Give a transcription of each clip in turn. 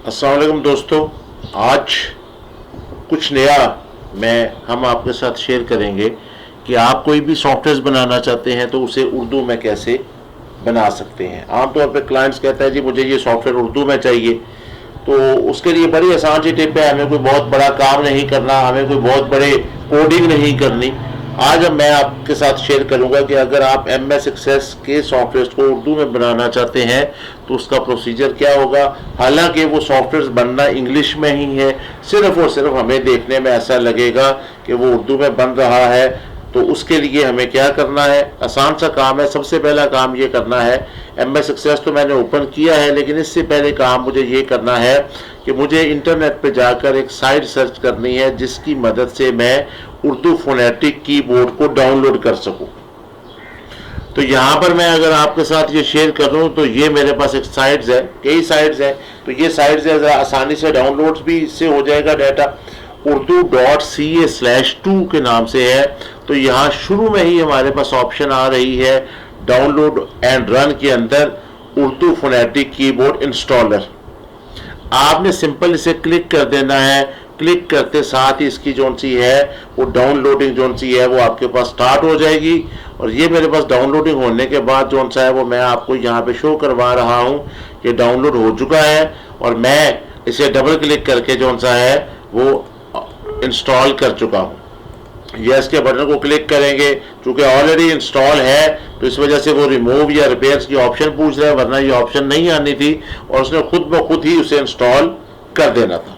अस्सलाम वालेकुम दोस्तों, आज कुछ नया हम आपके साथ शेयर करेंगे कि आप कोई भी सॉफ्टवेयर बनाना चाहते हैं तो उसे उर्दू में कैसे बना सकते हैं। आमतौर पर क्लाइंट्स कहते हैं जी मुझे ये सॉफ्टवेयर उर्दू में चाहिए, तो उसके लिए बड़ी आसान सी टिप है। हमें कोई बहुत बड़ा काम नहीं करना, हमें कोई बहुत बड़े कोडिंग नहीं करनी। आज मैं आपके साथ शेयर करूंगा कि अगर आप MS एक्सेस के सॉफ्टवेयर को उर्दू में बनाना चाहते हैं तो उसका प्रोसीजर क्या होगा। हालांकि वो सॉफ्टवेयर बनना इंग्लिश में ही है, सिर्फ और सिर्फ हमें देखने में ऐसा लगेगा कि वो उर्दू में बन रहा है। तो उसके लिए हमें क्या करना है, आसान सा काम है। सबसे पहला काम ये करना है, MS एक्सेस तो मैंने ओपन किया है, लेकिन इससे पहले काम मुझे ये करना है कि मुझे इंटरनेट पे जाकर एक साइट सर्च करनी है जिसकी मदद से मैं उर्दू फोनेटिक कीबोर्ड को डाउनलोड कर सकूं। तो यहाँ पर मैं अगर आपके साथ ये शेयर कर रहा हूँ तो ये मेरे पास एक साइट्स है, कई साइट्स हैं। तो ये साइट्स है, ज़रा आसानी से डाउनलोड भी इससे हो जाएगा डाटा। urdu.ca/2 के नाम से है। तो यहाँ शुरू में ही हमारे पास ऑप्शन आ रही है डाउनलोड एंड रन के अंदर उर्दू फोनेटिक कीबोर्ड इंस्टॉलर। आपने सिंपल इसे क्लिक कर देना है। क्लिक करते साथ ही इसकी जो सी है वो डाउनलोडिंग जो सी है वो आपके पास स्टार्ट हो जाएगी। और ये मेरे पास डाउनलोडिंग होने के बाद जो सा है वो मैं आपको यहाँ पे शो करवा रहा हूँ कि डाउनलोड हो चुका है। और मैं इसे डबल क्लिक करके जो सा है वो इंस्टॉल कर चुका हूँ। यस के बटन को क्लिक करेंगे, चूंकि ऑलरेडी इंस्टॉल है तो इस वजह से वो रिमूव या रिपेयर्स की ऑप्शन पूछ रहा है, वरना ये ऑप्शन नहीं आनी थी और उसने खुद ब खुद ही उसे इंस्टॉल कर देना था।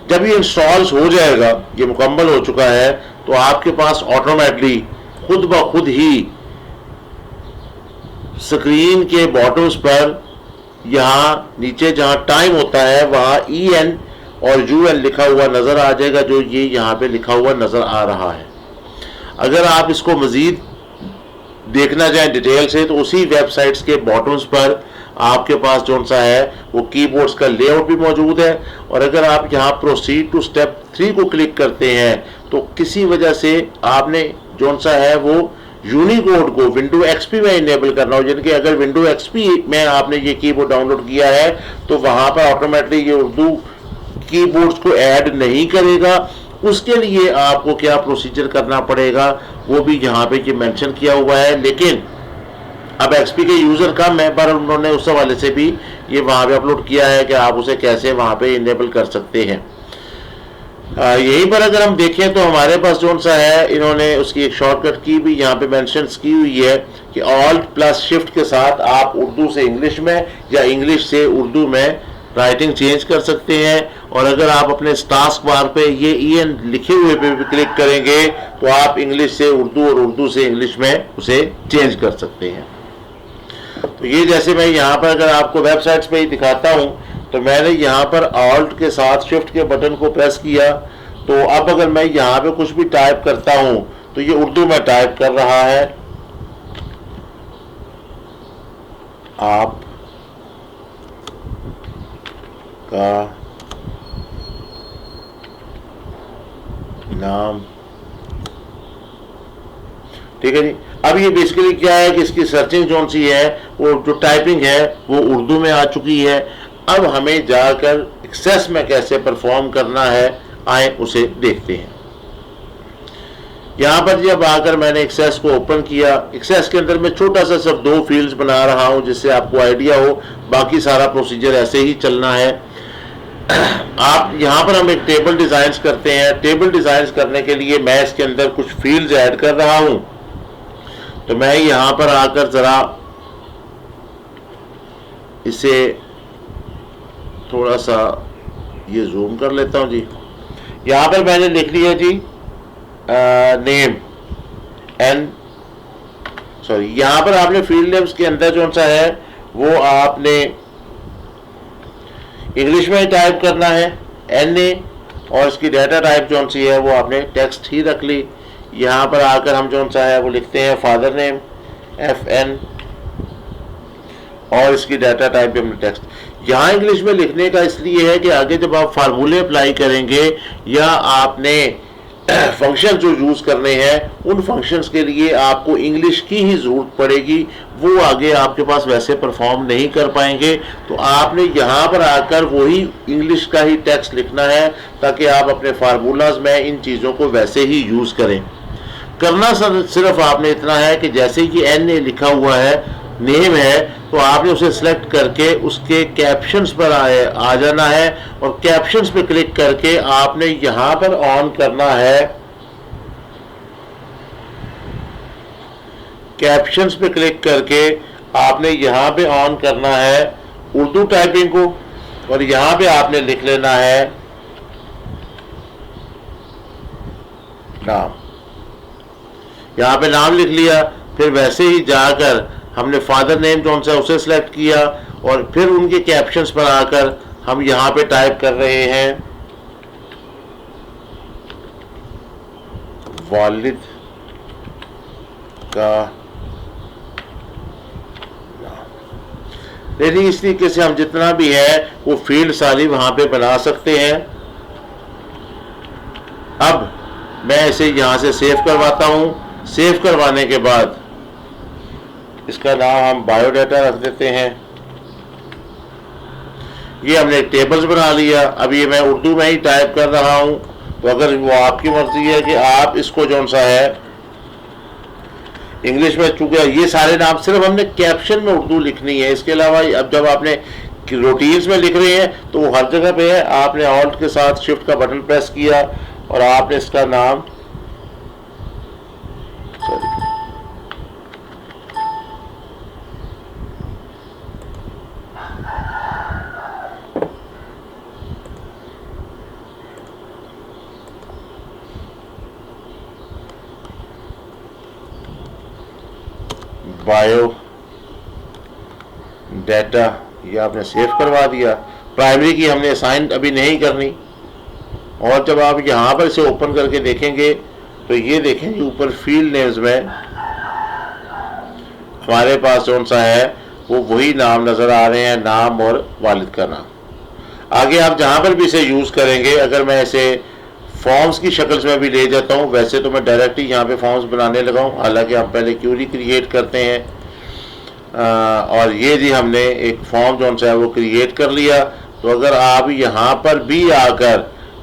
जब ये इंस्टॉल हो जाएगा, ये मुकम्मल हो चुका है, तो आपके पास ऑटोमेटिकली खुद ब खुद ही स्क्रीन के बॉटम्स पर यहाँ नीचे जहाँ टाइम होता है वहाँ EN और UN लिखा हुआ नज़र आ जाएगा, जो ये यहाँ पे लिखा हुआ नज़र आ रहा है। अगर आप इसको मज़ीद देखना चाहें डिटेल से तो उसी वेबसाइट्स के बॉटम्स पर आपके पास जो सा है वो कीबोर्ड्स का लेआउट भी मौजूद है। और अगर आप यहाँ प्रोसीड टू स्टेप 3 को क्लिक करते हैं तो किसी वजह से आपने जो सा है वो यूनिकोड को विंडो XP में इनेबल करना हो, यानी कि अगर विंडो XP में आपने ये कीबोर्ड डाउनलोड किया है तो वहाँ पर ऑटोमेटिकली ये उर्दू कीबोर्ड्स को ऐड नहीं करेगा। उसके लिए आपको क्या प्रोसीजर करना पड़ेगा वो भी यहाँ पे मेंशन किया हुआ है। लेकिन अब XP के यूज़र कम है, पर उन्होंने उस हवाले से भी ये वहाँ पे अपलोड किया है कि आप उसे कैसे वहाँ पे इनेबल कर सकते हैं। यहीं पर अगर हम देखें तो हमारे पास जो सा है इन्होंने उसकी एक शॉर्टकट की भी यहाँ पे मेंशन की हुई है कि Alt+Shift के साथ आप उर्दू से इंग्लिश में या इंग्लिश से उर्दू में राइटिंग चेंज कर सकते हैं। और अगर आप अपने टास्क बार पे ये EN लिखे हुए पे भी क्लिक करेंगे तो आप इंग्लिश से उर्दू और उर्दू से इंग्लिश में उसे चेंज कर सकते हैं। तो ये जैसे मैं यहाँ पर अगर आपको वेबसाइट्स पे ही दिखाता हूँ तो मैंने यहाँ पर Alt के साथ शिफ्ट के बटन को प्रेस किया, तो अब अगर मैं यहाँ पे कुछ भी टाइप करता हूँ तो ये उर्दू में टाइप कर रहा है। आप का नाम, ठीक है जी। अब ये बेसिकली क्या है कि इसकी सर्चिंग जो सी है वो जो टाइपिंग है वो उर्दू में आ चुकी है। अब हमें जाकर एक्सेस में कैसे परफॉर्म करना है आए उसे देखते हैं। यहाँ पर जब आकर मैंने एक्सेस को ओपन किया, एक्सेस के अंदर मैं छोटा सा सिर्फ 2 फील्ड्स बना रहा हूँ जिससे आपको आइडिया हो, बाकी सारा प्रोसीजर ऐसे ही चलना है। आप यहाँ पर हम एक टेबल डिजाइन करते हैं। टेबल डिजाइन करने के लिए मैं इसके अंदर कुछ फील्ड्स ऐड कर रहा हूँ। तो मैं यहाँ पर आकर जरा इसे थोड़ा सा ये जूम कर लेता हूँ जी। यहाँ पर मैंने लिख लिया जी नेम एंड सॉरी, यहाँ पर आपने फील्ड नेम्स के अंदर जो सा है वो आपने इंग्लिश में टाइप करना है NA, और इसकी डाटा टाइप जो सी है वो आपने टेक्स्ट ही रख ली। यहाँ पर आकर हम जो सा है वो लिखते हैं फादर नेम FN, और इसकी डाटा टाइप भी हमने टेक्स्ट। यहाँ इंग्लिश में लिखने का इसलिए है कि आगे जब आप फार्मूले अप्लाई करेंगे या आपने फंक्शन जो यूज़ करने हैं उन फंक्शंस के लिए आपको इंग्लिश की ही ज़रूरत पड़ेगी। वो आगे आपके पास वैसे परफॉर्म नहीं कर पाएंगे। तो आपने यहाँ पर आकर वही इंग्लिश का ही टेक्स्ट लिखना है ताकि आप अपने फार्मूलाज में इन चीज़ों को वैसे ही यूज़ करें। करना सिर्फ आपने इतना है कि जैसे कि एन ए लिखा हुआ है, नेम है, तो आपने उसे सिलेक्ट करके उसके कैप्शंस पर आ जाना है और कैप्शंस पे क्लिक करके आपने यहाँ पर ऑन करना है, कैप्शंस पे क्लिक करके आपने यहाँ पे ऑन करना है उर्दू टाइपिंग को और यहाँ पे आपने लिख लेना है नाम। यहाँ पे नाम लिख लिया, फिर वैसे ही जाकर हमने फादर नेम जो सा उसे सिलेक्ट किया और फिर उनके कैप्शंस पर आकर हम यहाँ पे टाइप कर रहे हैं वालिद का। लेकिन इस तरीके से हम जितना भी है वो फील्ड सारी वहां पे बना सकते हैं। अब मैं इसे यहां से सेव करवाता हूं। सेव करवाने के बाद इसका नाम हम बायोडाटा रख देते हैं। ये हमने टेबल्स बना लिया। अब ये मैं उर्दू में ही टाइप कर रहा हूं, तो अगर वो आपकी मर्जी है कि आप इसको जो सा है इंग्लिश में, चूंकि ये सारे नाम सिर्फ हमने कैप्शन में उर्दू लिखनी है, इसके अलावा अब जब आपने रूटीन्स में लिख रहे हैं तो वो हर जगह पे है। आपने ऑल्ट के साथ शिफ्ट का बटन प्रेस किया और आपने इसका नाम बायो डाटा ये आपने सेव करवा दिया। प्राइमरी की हमने असाइन अभी नहीं करनी। और जब आप यहाँ पर इसे ओपन करके देखेंगे तो ये देखेंगे ऊपर फील्ड नेम्स में हमारे पास कौन सा है वो वही नाम नज़र आ रहे हैं, नाम और वालिद का नाम। आगे आप जहाँ पर भी इसे यूज़ करेंगे, अगर मैं इसे फॉर्म्स की शक्ल में भी ले जाता हूँ, वैसे तो मैं डायरेक्ट ही यहाँ पे फॉर्म्स बनाने लगा हूँ, हालांकि हम पहले क्यूरी क्रिएट करते हैं। और ये जी हमने एक फॉर्म जो सा है वो क्रिएट कर लिया। तो अगर आप यहाँ पर भी आकर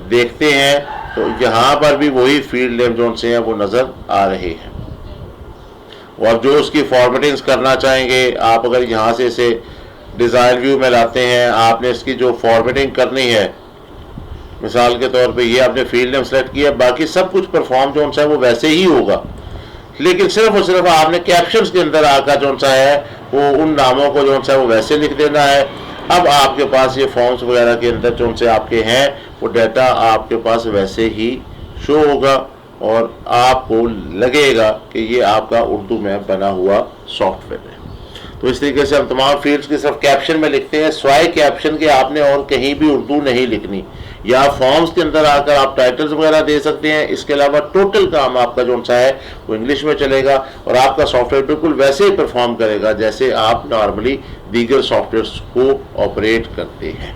देखते हैं तो यहाँ पर भी वही फील्ड नेम जो से हैं वो नज़र आ रहे हैं। और जो उसकी फॉर्मेटिंग्स करना चाहेंगे आप, अगर यहाँ से इसे डिज़ाइन व्यू में लाते हैं, आपने इसकी जो फॉर्मेटिंग करनी है, मिसाल के तौर पे ये आपने फील्ड नेम सेलेक्ट किया, बाकी सब कुछ परफॉर्म जो सा है वो वैसे ही होगा, लेकिन सिर्फ और सिर्फ आपने कैप्शंस के अंदर आकर जो सा है वो उन नामों को जो सा है वो वैसे लिख देना है। अब आपके पास ये फॉर्म्स वगैरह के अंदर जो से आपके हैं वो डाटा आपके पास वैसे ही शो होगा और आपको लगेगा कि ये आपका उर्दू में बना हुआ सॉफ्टवेयर है। तो इस तरीके से हम तमाम फील्ड्स की सिर्फ कैप्शन में लिखते हैं, स्वाय कैप्शन के आपने और कहीं भी उर्दू नहीं लिखनी। या फॉर्म्स के अंदर आकर आप टाइटल्स वगैरह दे सकते हैं। इसके अलावा टोटल काम आपका जो सा है वो इंग्लिश में चलेगा और आपका सॉफ्टवेयर बिल्कुल वैसे ही परफॉर्म करेगा जैसे आप नॉर्मली दीगर सॉफ्टवेयर को ऑपरेट करते हैं।